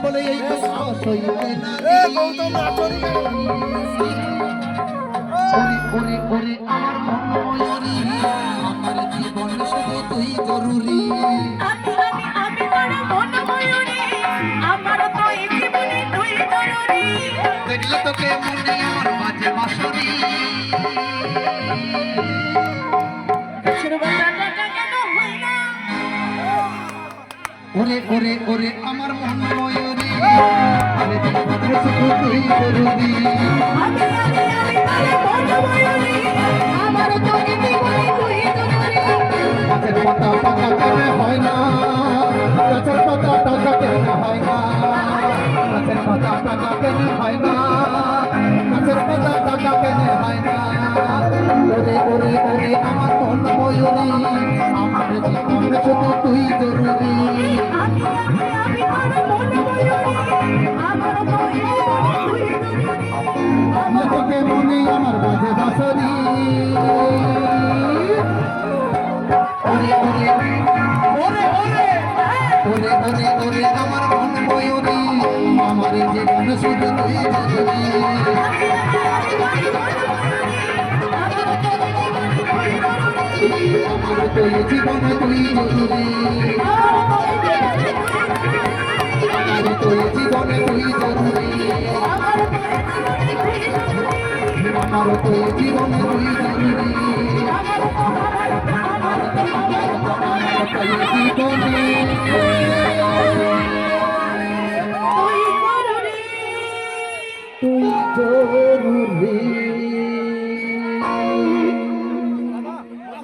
বলে এই তো আমার ময়ূরী আমার জীবন শুধু তুই জরুরি দেখলে তোকে মনে আমার বাজে বাঁশরি ওরে ওরে ওরে আমার মন ময়ূরী আরে শুধু তুই জরুরি গাছের পাতা টাকা কেন হয় না গাছের পাতা টাকা কেন হয় না গাছের পাতা টাকা কেন হয় না গাছের পাতা টাকা কেন হয় না ওরে ওরে ওরে আমার মন ময়ূরী আমার জীবন শুধু তুই জরুরি তোকে মনে আমার বাজে বাঁশরি ওরে ওরে ওরে ওরে ওরে ওরে আমার মন ময়ূরী আমার জীবন শুধু তুই জরুরি আমার তো জীবন তুই জরুরি আমার তো জীবন তুই জরুরি আমার তো জীবন তুই জরুরি আমার তো জীবনে